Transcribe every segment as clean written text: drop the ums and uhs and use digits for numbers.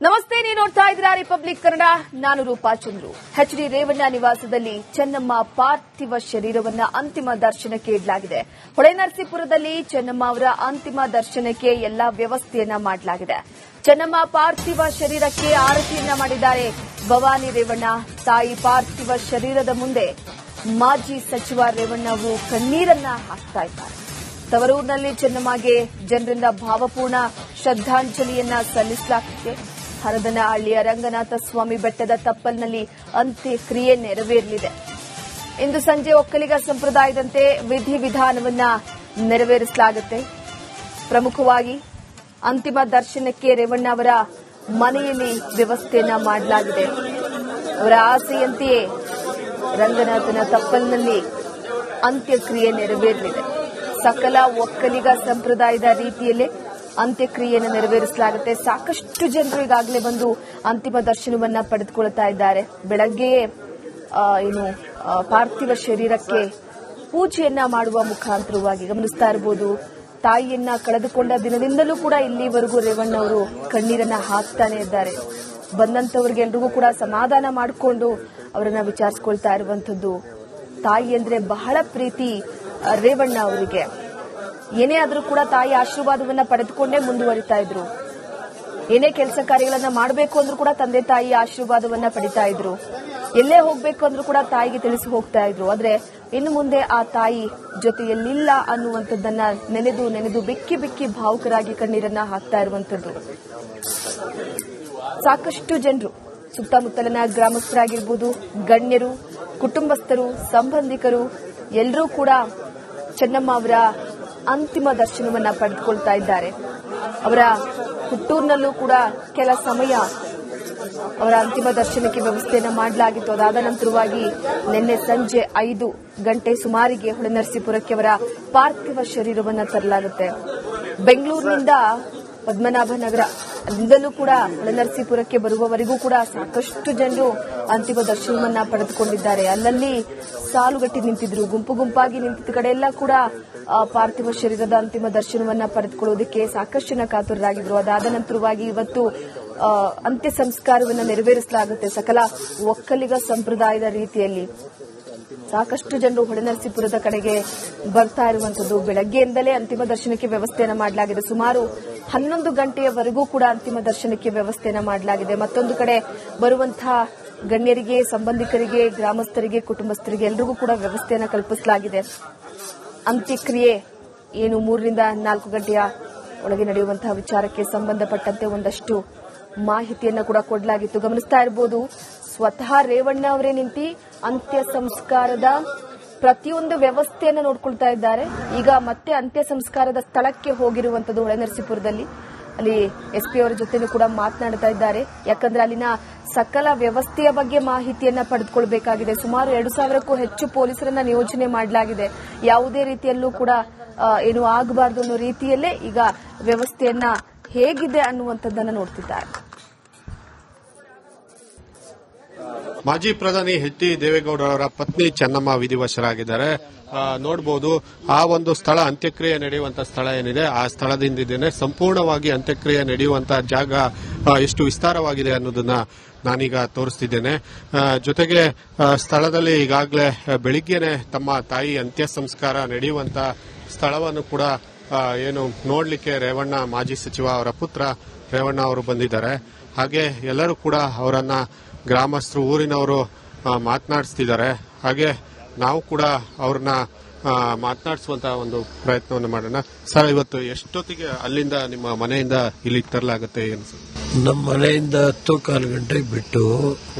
ನಮಸ್ತೆ, ನೀವು ನೋಡ್ತಾ ಇದ್ದೀರಾ ರಿಪಬ್ಲಿಕ್ ಕನ್ನಡ. ನಾನು ರೂಪಾ ಚಂದ್ರು. ಎಚ್.ಡಿ. ರೇವಣ್ಣ ನಿವಾಸದಲ್ಲಿ ಚೆನ್ನಮ್ಮ ಪಾರ್ಥಿವ ಶರೀರವನ್ನ ಅಂತಿಮ ದರ್ಶನಕ್ಕೆ ಇಡಲಾಗಿದೆ. ಹೊಳೆನರಸೀಪುರದಲ್ಲಿ ಚೆನ್ನಮ್ಮ ಅವರ ಅಂತಿಮ ದರ್ಶನಕ್ಕೆ ಎಲ್ಲಾ ವ್ಯವಸ್ಥೆಯನ್ನ ಮಾಡಲಾಗಿದೆ. ಚೆನ್ನಮ್ಮ ಪಾರ್ಥಿವ ಶರೀರಕ್ಕೆ ಆರತಿಯನ್ನ ಮಾಡಿದ್ದಾರೆ ಭವಾನಿ ರೇವಣ್ಣ. ತಾಯಿ ಪಾರ್ಥಿವ ಶರೀರದ ಮುಂದೆ ಮಾಜಿ ಸಚಿವ ರೇವಣ್ಣ ಅವರು ಕಣ್ಣೀರನ್ನ ಹಾಕ್ತಾ ಇದ್ದಾರೆ. ತವರೂರಿನಲ್ಲಿ ಚೆನ್ನಮ್ಮಗೆ ಜನರಿಂದ ಭಾವಪೂರ್ಣ ಶ್ರದ್ದಾಂಜಲಿಯನ್ನ ಸಲ್ಲಿಸಲಾಗಿದೆ. ಹರದನಹಳ್ಳಿಯ ರಂಗನಾಥ ಸ್ವಾಮಿ ಬೆಟ್ಟದ ತಪ್ಪಲಿನಲ್ಲಿ ಅಂತ್ಯಕ್ರಿಯೆ ನೆರವೇರಲಿದೆ. ಇಂದು ಸಂಜೆ ಒಕ್ಕಲಿಗ ಸಂಪ್ರದಾಯದಂತೆ ವಿಧಿವಿಧಾನವನ್ನ ನೆರವೇರಿಸಲಾಗುತ್ತೆ. ಪ್ರಮುಖವಾಗಿ ಅಂತಿಮ ದರ್ಶನಕ್ಕೆ ರೇವಣ್ಣ ಅವರ ಮನೆಯಲ್ಲಿ ವ್ಯವಸ್ಥೆಯನ್ನ ಮಾಡಲಾಗಿದೆ. ಅವರ ಆಸೆಯಂತೆಯೇ ರಂಗನಾಥನ ತಪ್ಪಲಿನಲ್ಲಿ ಅಂತ್ಯಕ್ರಿಯೆ ನೆರವೇರಲಿದೆ. ಸಕಲ ಒಕ್ಕಲಿಗ ಸಂಪ್ರದಾಯದ ರೀತಿಯಲ್ಲೇ ಅಂತ್ಯಕ್ರಿಯೆಯನ್ನು ನೆರವೇರಿಸಲಾಗುತ್ತೆ. ಸಾಕಷ್ಟು ಜನರು ಈಗಾಗಲೇ ಬಂದು ಅಂತಿಮ ದರ್ಶನವನ್ನ ಪಡೆದುಕೊಳ್ತಾ ಇದ್ದಾರೆ. ಬೆಳಗ್ಗೆಯೇ ಪಾರ್ಥಿವ ಶರೀರಕ್ಕೆ ಪೂಜೆಯನ್ನ ಮಾಡುವ ಮುಖಾಂತರವಾಗಿ ಗಮನಿಸ್ತಾ ಇರಬಹುದು. ತಾಯಿಯನ್ನ ಕಳೆದುಕೊಂಡ ದಿನದಿಂದಲೂ ಕೂಡ ಇಲ್ಲಿವರೆಗೂ ರೇವಣ್ಣ ಅವರು ಕಣ್ಣೀರನ್ನ ಹಾಕ್ತಾನೆ ಇದ್ದಾರೆ. ಬಂದಂತವರಿಗೆ ಎಲ್ರಿಗೂ ಕೂಡ ಸಮಾಧಾನ ಮಾಡಿಕೊಂಡು ಅವರನ್ನ ವಿಚಾರಿಸಿಕೊಳ್ತಾ ಇರುವಂತದ್ದು. ತಾಯಿ ಅಂದ್ರೆ ಬಹಳ ಪ್ರೀತಿ ರೇವಣ್ಣ ಅವರಿಗೆ. ಏನೇ ಆದರೂ ಕೂಡ ತಾಯಿ ಆಶೀರ್ವಾದವನ್ನ ಪಡೆದುಕೊಂಡೇ ಮುಂದುವರಿತಾ ಇದ್ರು. ಏನೇ ಕೆಲಸ ಕಾರ್ಯಗಳನ್ನ ಮಾಡಬೇಕು ಅಂದ್ರೂ ಕೂಡ ತಂದೆ ತಾಯಿ ಆಶೀರ್ವಾದವನ್ನ ಪಡಿತಾ ಇದ್ರು. ಎಲ್ಲೇ ಹೋಗ್ಬೇಕು ಅಂದ್ರೂ ಕೂಡ ತಾಯಿಗೆ ತಿಳಿಸಿ ಹೋಗ್ತಾ ಇದ್ರು. ಆದ್ರೆ ಇನ್ನು ಮುಂದೆ ಆ ತಾಯಿ ಜೊತೆಯಲ್ಲಿಲ್ಲ ಅನ್ನುವಂಥದ್ದನ್ನ ನೆನೆದು ಬಿಕ್ಕಿ ಬಿಕ್ಕಿ ಭಾವುಕರಾಗಿ ಕಣ್ಣೀರನ್ನ ಹಾಕ್ತಾ ಇರುವಂತದ್ದು. ಸಾಕಷ್ಟು ಜನರು ಸುತ್ತಮುತ್ತಲಿನ ಗ್ರಾಮಸ್ಥರಾಗಿರ್ಬೋದು, ಗಣ್ಯರು, ಕುಟುಂಬಸ್ಥರು, ಸಂಬಂಧಿಕರು ಎಲ್ಲರೂ ಕೂಡ ಚೆನ್ನಮ್ಮ ಅವರ ಅಂತಿಮ ದರ್ಶನವನ್ನ ಪಡೆದುಕೊಳ್ತಾ ಇದ್ದಾರೆ. ಅವರ ಹುಟ್ಟೂರಿನಲ್ಲೂ ಕೂಡ ಕೆಲ ಸಮಯ ಅವರ ಅಂತಿಮ ದರ್ಶನಕ್ಕೆ ವ್ಯವಸ್ಥೆಯನ್ನ ಮಾಡಲಾಗಿತ್ತು. ಅದಾದ ನಂತರವಾಗಿ ನಿನ್ನೆ ಸಂಜೆ 5 ಗಂಟೆ ಸುಮಾರಿಗೆ ಹೊಳೆನರಸೀಪುರಕ್ಕೆ ಅವರ ಪಾರ್ಥಿವ ಶರೀರವನ್ನ ತರಲಾಗುತ್ತೆ. ಬೆಂಗಳೂರಿನಿಂದ ಪದ್ಮನಾಭನಗರ ಅಲ್ಲಿಂದಲೂ ಕೂಡ ಹೊಳೆನರಸೀಪುರಕ್ಕೆ ಬರುವವರೆಗೂ ಕೂಡ ಸಾಕಷ್ಟು ಜನರು ಅಂತಿಮ ದರ್ಶನವನ್ನ ಪಡೆದುಕೊಂಡಿದ್ದಾರೆ. ಅಲ್ಲಲ್ಲಿ ಸಾಲುಗಟ್ಟಿ ನಿಂತಿದ್ರು, ಗುಂಪು ಗುಂಪಾಗಿ ನಿಂತಿದ್ದ ಕಡೆಯೆಲ್ಲ ಕೂಡ ಪಾರ್ಥಿವ ಶರೀರದ ಅಂತಿಮ ದರ್ಶನವನ್ನ ಪಡೆದುಕೊಳ್ಳುವುದಕ್ಕೆ ಸಾಕಷ್ಟು ಜನ ಕಾತುರರಾಗಿದ್ರು. ಅದಾದ ನಂತರವಾಗಿ ಇವತ್ತು ಅಂತ್ಯ ಸಂಸ್ಕಾರವನ್ನು ನೆರವೇರಿಸಲಾಗುತ್ತೆ. ಸಕಲ ಒಕ್ಕಲಿಗ ಸಂಪ್ರದಾಯದ ರೀತಿಯಲ್ಲಿ ಸಾಕಷ್ಟು ಜನರು ಹೊಳೆನರಸೀಪುರದ ಕಡೆಗೆ ಬರ್ತಾ ಇರುವಂತದ್ದು. ಬೆಳಗ್ಗೆಯಿಂದಲೇ ಅಂತಿಮ ದರ್ಶನಕ್ಕೆ ವ್ಯವಸ್ಥೆಯನ್ನ ಮಾಡಲಾಗಿದೆ. ಸುಮಾರು 11 ಗಂಟೆಯವರೆಗೂ ಕೂಡ ಅಂತಿಮ ದರ್ಶನಕ್ಕೆ ವ್ಯವಸ್ಥೆಯನ್ನ ಮಾಡಲಾಗಿದೆ. ಮತ್ತೊಂದು ಕಡೆ ಬರುವಂತಹ ಗಣ್ಯರಿಗೆ, ಸಂಬಂಧಿಕರಿಗೆ, ಗ್ರಾಮಸ್ಥರಿಗೆ, ಕುಟುಂಬಸ್ಥರಿಗೆ ಎಲ್ಲರಿಗೂ ಕೂಡ ವ್ಯವಸ್ಥೆಯನ್ನ ಕಲ್ಪಿಸಲಾಗಿದೆ. ಅಂತ್ಯಕ್ರಿಯೆ 3 ರಿಂದ 4 ಗಂಟೆಯ ಒಳಗೆ ನಡೆಯುವಂತಹ ವಿಚಾರಕ್ಕೆ ಸಂಬಂಧಪಟ್ಟಂತೆ ಒಂದಷ್ಟು ಮಾಹಿತಿಯನ್ನ ಕೂಡ ಕೊಡಲಾಗಿತ್ತು. ಗಮನಿಸ್ತಾ ಇರಬಹುದು, ಸ್ವತಃ ರೇವಣ್ಣ ಅವರೇ ನಿಂತು ಅಂತ್ಯ ಸಂಸ್ಕಾರದ ಪ್ರತಿಯೊಂದು ವ್ಯವಸ್ಥೆಯನ್ನು ನೋಡ್ಕೊಳ್ತಾ ಇದ್ದಾರೆ. ಈಗ ಮತ್ತೆ ಅಂತ್ಯ ಸಂಸ್ಕಾರದ ಸ್ಥಳಕ್ಕೆ ಹೋಗಿರುವಂತದ್ದು ಹೊಳೆನರಸೀಪುರದಲ್ಲಿ. ಅಲ್ಲಿ ಎಸ್ಪಿ ಅವರ ಜೊತೆನೂ ಕೂಡ ಮಾತನಾಡ್ತಾ ಇದ್ದಾರೆ. ಯಾಕಂದ್ರೆ ಅಲ್ಲಿನ ಸಕಲ ವ್ಯವಸ್ಥೆಯ ಬಗ್ಗೆ ಮಾಹಿತಿಯನ್ನ ಪಡೆದುಕೊಳ್ಬೇಕಾಗಿದೆ. ಸುಮಾರು 2,000ಕ್ಕೂ ಹೆಚ್ಚು ಪೊಲೀಸರನ್ನ ನಿಯೋಜನೆ ಮಾಡಲಾಗಿದೆ. ಯಾವುದೇ ರೀತಿಯಲ್ಲೂ ಕೂಡ ಏನು ಆಗಬಾರದು ಅನ್ನೋ ರೀತಿಯಲ್ಲೇ ಈಗ ವ್ಯವಸ್ಥೆಯನ್ನ ಹೇಗಿದೆ ಅನ್ನುವಂಥದ್ದನ್ನ ನೋಡ್ತಿದ್ದಾರೆ. ಮಾಜಿ ಪ್ರಧಾನಿ ಎಚ್.ಡಿ. ದೇವೇಗೌಡರವರ ಪತ್ನಿ ಚೆನ್ನಮ್ಮ ವಿಧಿವಶರಾಗಿದ್ದಾರೆ. ನೋಡಬಹುದು, ಆ ಒಂದು ಸ್ಥಳ, ಅಂತ್ಯಕ್ರಿಯೆ ನಡೆಯುವಂತಹ ಸ್ಥಳ ಏನಿದೆ, ಆ ಸ್ಥಳದಿಂದಿದ್ದೇನೆ ಸಂಪೂರ್ಣವಾಗಿ ಅಂತ್ಯಕ್ರಿಯೆ ನಡೆಯುವಂತಹ ಜಾಗ ಎಷ್ಟು ವಿಸ್ತಾರವಾಗಿದೆ ಅನ್ನೋದನ್ನ ನಾನೀಗ ತೋರಿಸ್ತಿದ್ದೇನೆ. ಜೊತೆಗೆ ಸ್ಥಳದಲ್ಲಿ ಈಗಾಗಲೇ ಬೆಳಿಗ್ಗೆನೆ ತಮ್ಮ ತಾಯಿ ಅಂತ್ಯ ಸಂಸ್ಕಾರ ನಡೆಯುವಂತಹ ಸ್ಥಳವನ್ನು ಕೂಡ ನೋಡ್ಲಿಕ್ಕೆ ರೇವಣ್ಣ, ಮಾಜಿ ಸಚಿವ ಅವರ ಪುತ್ರ ರೇವಣ್ಣ ಅವರು ಬಂದಿದ್ದಾರೆ. ಹಾಗೆ ಎಲ್ಲರೂ ಕೂಡ ಅವರನ್ನ ಗ್ರಾಮಸ್ಥರು, ಊರಿನವರು ಮಾತನಾಡಿಸ್ತಿದ್ದಾರೆ. ಹಾಗೆ ನಾವು ಕೂಡ ಅವ್ರನ್ನ ಮಾತನಾಡಿಸುವಂತಹ ಒಂದು ಪ್ರಯತ್ನವನ್ನು ಮಾಡೋಣ. ಸರ್, ಇವತ್ತು ಎಷ್ಟೊತ್ತಿಗೆ ಅಲ್ಲಿಂದ ನಿಮ್ಮ ಮನೆಯಿಂದ ಇಲ್ಲಿಗೆ ತರಲಾಗುತ್ತೆ? ನಮ್ಮ ಮನೆಯಿಂದ 10:15 ಗಂಟೆಗೆ ಬಿಟ್ಟು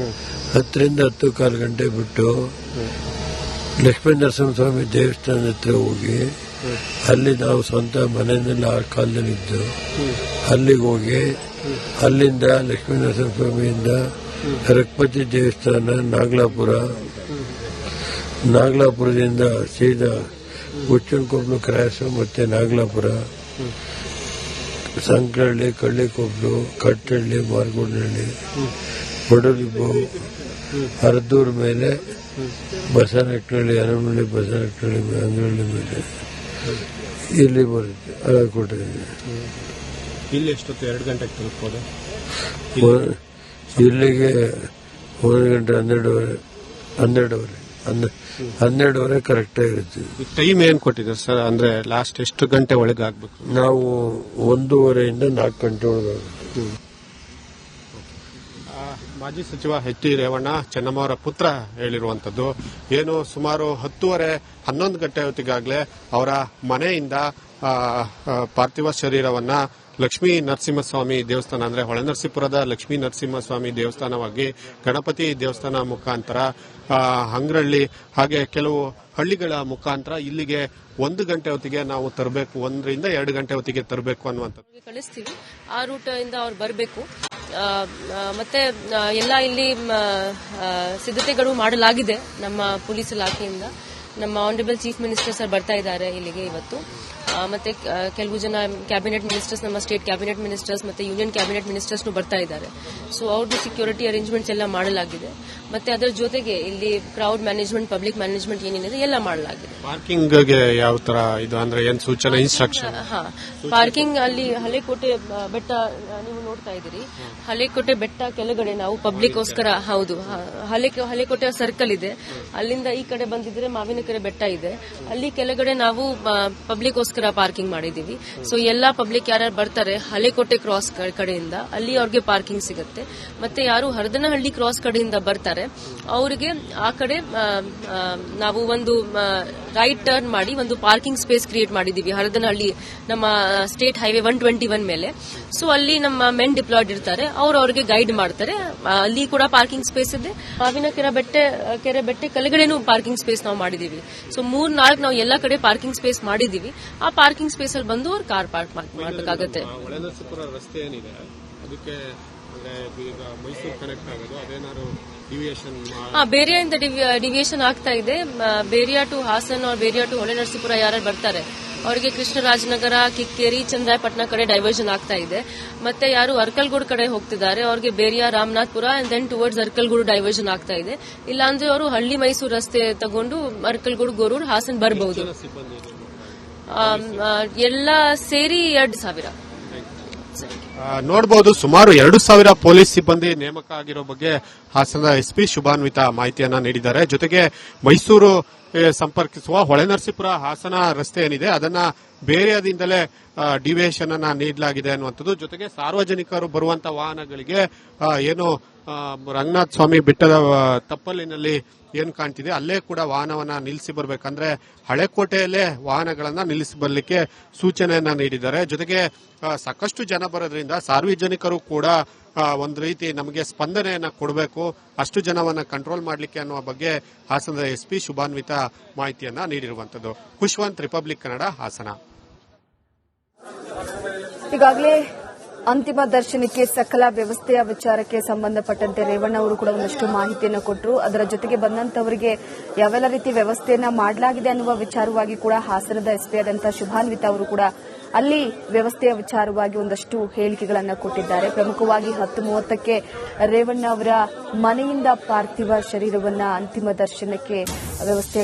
10ರಿಂದ 10:15 ಗಂಟೆ ಬಿಟ್ಟು ಲಕ್ಷ್ಮೀನರಸಿಂಹಸ್ವಾಮಿ ದೇವಸ್ಥಾನದ ಹತ್ರ ಹೋಗಿ ಅಲ್ಲಿ ನಾವು ಸ್ವಂತ ಮನೆಯಲ್ಲಿ ಆ ಕಾಲದಲ್ಲಿದ್ದು ಅಲ್ಲಿಗೆ ಹೋಗಿ ಅಲ್ಲಿಂದ ಲಕ್ಷ್ಮೀನರಸಿಂಹಸ್ವಾಮಿಯಿಂದ ರಘುಪತಿ ದೇವಸ್ಥಾನ ನಾಗಲಾಪುರದಿಂದ ಸೀದಾ ಹುಚ್ಚನಕೊಪ್ಪಲು ಕ್ರಾಸ್ ಮತ್ತೆ ನಾಗಲಾಪುರ, ಸಂಕರಹಳ್ಳಿ, ಕಳ್ಳಿಕೊಪ್ಪಲು, ಕಟ್ಟಹಳ್ಳಿ, ಮಾರ್ಗೋಡನಹಳ್ಳಿ, ಬಡಲಿಬ್ಬು, ಹರದೂರ್ ಮೇಲೆ ಬಸವನಹಳ್ಳಿ, ಹರಮಳ್ಳಿ, ಬಸವನಹಳ್ಳಿ, ಅಂಗನಹಳ್ಳಿ ಮೇಲೆ ಇಲ್ಲಿ ಬರುತ್ತೆ. ಇಲ್ಲಿ ಎಷ್ಟೊತ್ತು? 2 ಗಂಟೆಗೆ ತಲುಪೋದು? ಇಲ್ಲಿಗೆ 1 ಗಂಟೆ 12:30 ಕರೆಕ್ಟ್ ಆಗಿರುತ್ತೆ. ಟೈಮ್ ಏನ್ ಕೊಟ್ಟಿದ್ದಾರೆ ಸರ್? ಅಂದ್ರೆ ಲಾಸ್ಟ್ ಎಷ್ಟು ಗಂಟೆ ಒಳಗೆ ಆಗ್ಬೇಕು? ನಾವು 1:30 ಇಂದ 4 ಗಂಟೆ ಒಳಗಾಗುತ್ತೆ. ಮಾಜಿ ಸಚಿವ ಎಚ್ ಡಿ ರೇವಣ್ಣ ಚೆನ್ನಮ್ಮ ಅವರ ಪುತ್ರ ಹೇಳಿರುವಂತದ್ದು ಏನು, ಸುಮಾರು 10:30-11 ಗಂಟೆ ಹೊತ್ತಿಗಾಗಲೇ ಅವರ ಮನೆಯಿಂದ ಪಾರ್ಥಿವ ಶರೀರವನ್ನ ಲಕ್ಷ್ಮೀ ನರಸಿಂಹಸ್ವಾಮಿ ದೇವಸ್ಥಾನ ಅಂದ್ರೆ ಹೊಳೆನರಸೀಪುರದ ಲಕ್ಷ್ಮೀ ನರಸಿಂಹಸ್ವಾಮಿ ದೇವಸ್ಥಾನವಾಗಿ ಗಣಪತಿ ದೇವಸ್ಥಾನ ಮುಖಾಂತರ ಹಂಗ್ರಳ್ಳಿ ಹಾಗೆ ಕೆಲವು ಹಳ್ಳಿಗಳ ಮುಖಾಂತರ ಇಲ್ಲಿಗೆ 1 ಗಂಟೆ ಹೊತ್ತಿಗೆ ನಾವು ತರಬೇಕು, 1 ರಿಂದ 2 ಗಂಟೆ ಹೊತ್ತಿಗೆ ತರಬೇಕು ಅನ್ನುವಂಥದ್ದು ಕಳಿಸ್ತೀವಿ. ಆ ರೂಟ್ ಇಂದ ಅವ್ರು ಬರಬೇಕು. ಮತ್ತೆ ಎಲ್ಲ ಇಲ್ಲಿ ಸಿದ್ಧತೆಗಳು ಮಾಡಲಾಗಿದೆ ನಮ್ಮ ಪೊಲೀಸ್ ಇಲಾಖೆಯಿಂದ. ನಮ್ಮ ಆನರೇಬಲ್ ಚೀಫ್ ಮಿನಿಸ್ಟರ್ ಸರ್ ಬರ್ತಾ ಇದ್ದಾರೆ ಇಲ್ಲಿಗೆ ಇವತ್ತು. ಮತ್ತೆ ಕೆಲವು ಜನ ಕ್ಯಾಬಿನೆಟ್ ಮಿನಿಸ್ಟರ್ಸ್, ನಮ್ಮ ಸ್ಟೇಟ್ ಕ್ಯಾಬಿನೆಟ್ ಮಿನಿಸ್ಟರ್ಸ್ ಮತ್ತೆ ಯೂನಿಯನ್ ಕ್ಯಾಬಿನೆಟ್ ಮಿನಿಸ್ಟರ್ಸ್ ಬರ್ತಾ ಇದ್ದಾರೆ. ಸೊ ಅವ್ರದ್ದು ಸೆಕ್ಯೂರಿಟಿ ಅರೇಂಜ್ಮೆಂಟ್ಸ್ ಎಲ್ಲ ಮಾಡಲಾಗಿದೆ. ಮತ್ತೆ ಅದರ ಜೊತೆಗೆ ಇಲ್ಲಿ ಕ್ರೌಡ್ ಮ್ಯಾನೇಜ್ಮೆಂಟ್, ಪಬ್ಲಿಕ್ ಮ್ಯಾನೇಜ್ಮೆಂಟ್ ಏನೇನಿದೆ ಎಲ್ಲ ಮಾಡಲಾಗಿದೆ. ಪಾರ್ಕಿಂಗ್ ಯಾವ ತರ ಇದು ಅಂದ್ರೆ ಏನ್ ಸೂಚನೆ, ಇನ್ಸ್ಟ್ರಕ್ಷನ್? ಪಾರ್ಕಿಂಗ್ ಅಲ್ಲಿ ಹಳೆಕೋಟೆ ಬೆಟ್ಟ ನೀವು ನೋಡ್ತಾ ಇದ್ದೀರಿ. ಹಳೆಕೋಟೆ ಬೆಟ್ಟ ಕೆಳಗಡೆ ನಾವು ಪಬ್ಲಿಕ್ಗೋಸ್ಕರ, ಹೌದು, ಹಳೆಕೋಟೆ ಸರ್ಕಲ್ ಇದೆ, ಅಲ್ಲಿಂದ ಈ ಕಡೆ ಬಂದಿದ್ರೆ ಮಾವಿನಕೆರೆ ಬೆಟ್ಟ ಇದೆ, ಅಲ್ಲಿ ಕೆಳಗಡೆ ನಾವು ಪಬ್ಲಿಕ್ಗೋಸ್ಕರ ಪಾರ್ಕಿಂಗ್ ಮಾಡಿದೀವಿ. ಸೊ ಎಲ್ಲಾ ಪಬ್ಲಿಕ್ ಯಾರು ಬರ್ತಾರೆ ಹಳೆಕೋಟೆ ಕ್ರಾಸ್ ಕಡೆಯಿಂದ ಅಲ್ಲಿ ಅವ್ರಿಗೆ ಪಾರ್ಕಿಂಗ್ ಸಿಗುತ್ತೆ. ಮತ್ತೆ ಯಾರು ಹರದನಹಳ್ಳಿ ಕ್ರಾಸ್ ಕಡೆಯಿಂದ ಬರ್ತಾರೆ ಅವರಿಗೆ ಆ ಕಡೆ ನಾವು ಒಂದು ರೈಟ್ ಟರ್ನ್ ಮಾಡಿ ಒಂದು ಪಾರ್ಕಿಂಗ್ ಸ್ಪೇಸ್ ಕ್ರಿಯೇಟ್ ಮಾಡಿದೀವಿ ಹರದನಹಳ್ಳಿ ನಮ್ಮ ಸ್ಟೇಟ್ ಹೈವೇ 121 ಮೇಲೆ. ಸೊ ಅಲ್ಲಿ ನಮ್ಮ ಮೆನ್ ಡಿಪ್ಲಾಯ್ಡ್ ಇರ್ತಾರೆ, ಅವ್ರಿಗೆ ಗೈಡ್ ಮಾಡ್ತಾರೆ. ಅಲ್ಲಿ ಕೂಡ ಪಾರ್ಕಿಂಗ್ ಸ್ಪೇಸ್ ಇದೆ. ಮಾವಿನ ಕೆರೆ ಬೆಟ್ಟ ಕೆಳಗಡೆನೂ ಪಾರ್ಕಿಂಗ್ ಸ್ಪೇಸ್ ನಾವು ಮಾಡಿದೀವಿ. ಸೊ 3-4 ನಾವು ಎಲ್ಲಾ ಕಡೆ ಪಾರ್ಕಿಂಗ್ ಸ್ಪೇಸ್ ಮಾಡಿದೀವಿ. ಆ ಪಾರ್ಕಿಂಗ್ ಸ್ಪೇಸ್ ಅಲ್ಲಿ ಬಂದು ಅವ್ರು ಕಾರ್ ಪಾರ್ಕ್ ಮಾಡಬೇಕಾಗುತ್ತೆ. ಹೊಳೆನರಸೀಪುರ ರಸ್ತೆ ಏನಿದೆ ಅದಕ್ಕೆ ಈಗ ಮೈಸೂರು ಕನೆಕ್ಟ್ ಆಗೋದು ಅದೇನಾದ್ರು ಡಿವಿಯೇಷನ್? ಬೇರಿಯಾದಿಂದ ಡಿವಿಯೇಷನ್ ಆಗ್ತಾ ಇದೆ. ಬೇರಿಯಾ ಟು ಹಾಸನ್, ಬೇರಿಯಾ ಟು ಹೊಳೆನರಸೀಪುರ ಯಾರು ಬರ್ತಾರೆ ಅವರಿಗೆ ಕೃಷ್ಣರಾಜನಗರ, ಕಿಕ್ಕೇರಿ, ಚಂದ್ರಾಯಪಟ್ಟಣ ಕಡೆ ಡೈವರ್ಷನ್ ಆಗ್ತಾ ಇದೆ. ಮತ್ತೆ ಯಾರು ಅರ್ಕಲ್ಗೂಡು ಕಡೆ ಹೋಗ್ತಿದ್ದಾರೆ ಅವ್ರಿಗೆ Beriya, Ramanathpura and then towards Arkalgud diversion ಆಗ್ತಾ ಇದೆ. ಇಲ್ಲಾಂದ್ರೆ ಅವರು ಹಳ್ಳಿ ಮೈಸೂರು ರಸ್ತೆ ತಗೊಂಡು ಅರ್ಕಲ್ಗೂಡು, ಗೋರೂರು, ಹಾಸನ್ ಬರಬಹುದು. ಎಲ್ಲ ಸೇರಿ 2,000 ನೋಡಬಹುದು. ಸುಮಾರು 2,000 ಪೊಲೀಸ್ ಸಿಬ್ಬಂದಿ ನೇಮಕ ಆಗಿರೋ ಬಗ್ಗೆ ಹಾಸನದ ಎಸ್ಪಿ ಶುಭಾನ್ವಿತಾ ಮಾಹಿತಿಯನ್ನ ನೀಡಿದ್ದಾರೆ. ಜೊತೆಗೆ ಮೈಸೂರು ಸಂಪರ್ಕಿಸುವ ಹೊಳೆನರಸೀಪುರ ಹಾಸನ ರಸ್ತೆ ಏನಿದೆ ಅದನ್ನ ಬೇರೆಯಾದಿಂದಲೇ ಡಿವಿಯೇಷನ್ ಅನ್ನ ನೀಡಲಾಗಿದೆ ಅನ್ನುವಂಥದ್ದು. ಜೊತೆಗೆ ಸಾರ್ವಜನಿಕರು ಬರುವಂತ ವಾಹನಗಳಿಗೆ ಏನು ರಂಗನಾಥ ಸ್ವಾಮಿ ಬೆಟ್ಟದ ತಪ್ಪಲಿನಲ್ಲಿ ಏನ್ ಕಾಣ್ತಿದೆ ಅಲ್ಲೇ ಕೂಡ ವಾಹನವನ್ನ ನಿಲ್ಲಿಸಿ ಬರ್ಬೇಕಂದ್ರೆ ಹಳೆಕೋಟೆಯಲ್ಲೇ ವಾಹನಗಳನ್ನ ನಿಲ್ಲಿಸಿ ಬರ್ಲಿಕ್ಕೆ ಸೂಚನೆಯನ್ನ ನೀಡಿದ್ದಾರೆ. ಜೊತೆಗೆ ಸಾಕಷ್ಟು ಜನ ಬರೋದ್ರಿಂದ ಸಾರ್ವಜನಿಕರು ಕೂಡ ಒಂದು ರೀತಿ ನಮಗೆ ಸ್ಪಂದನೆಯನ್ನ ಕೊಡಬೇಕು, ಅಷ್ಟು ಜನವನ್ನ ಕಂಟ್ರೋಲ್ ಮಾಡಲಿಕ್ಕೆ ಅನ್ನುವ ಬಗ್ಗೆ ಹಾಸನದ ಎಸ್ಪಿ ಶುಭಾನ್ವಿತಾ ಮಾಹಿತಿಯನ್ನ ನೀಡಿರುವಂತದ್ದು. ಖುಷ್ವಂತ್, ರಿಪಬ್ಲಿಕ್ ಕನ್ನಡ, ಹಾಸನ. ಈಗಾಗಲೇ ಅಂತಿಮ ದರ್ಶನಕ್ಕೆ ಸಕಲ ವ್ಯವಸ್ಥೆಯ ವಿಚಾರಕ್ಕೆ ಸಂಬಂಧಪಟ್ಟಂತೆ ರೇವಣ್ಣ ಅವರು ಕೂಡ ಒಂದಷ್ಟು ಮಾಹಿತಿಯನ್ನು ಕೊಟ್ಟರು. ಅದರ ಜೊತೆಗೆ ಬಂದಂತವರಿಗೆ ಯಾವೆಲ್ಲ ರೀತಿ ವ್ಯವಸ್ಥೆಯನ್ನ ಮಾಡಲಾಗಿದೆ ಅನ್ನುವ ವಿಚಾರವಾಗಿ ಕೂಡ ಹಾಸನದ ಎಸ್ಪಿ ಆದಂತಹ ಶುಭಾನ್ವಿತಾ ಅವರು ಕೂಡ ಅಲ್ಲಿ ವ್ಯವಸ್ಥೆಯ ವಿಚಾರವಾಗಿ ಒಂದಷ್ಟು ಹೇಳಿಕೆಗಳನ್ನು ಕೊಟ್ಟಿದ್ದಾರೆ. ಪ್ರಮುಖವಾಗಿ 10:30ಕ್ಕೆ ರೇವಣ್ಣ ಅವರ ಮನೆಯಿಂದ ಪಾರ್ಥಿವ ಶರೀರವನ್ನ ಅಂತಿಮ ದರ್ಶನಕ್ಕೆ ವ್ಯವಸ್ಥೆ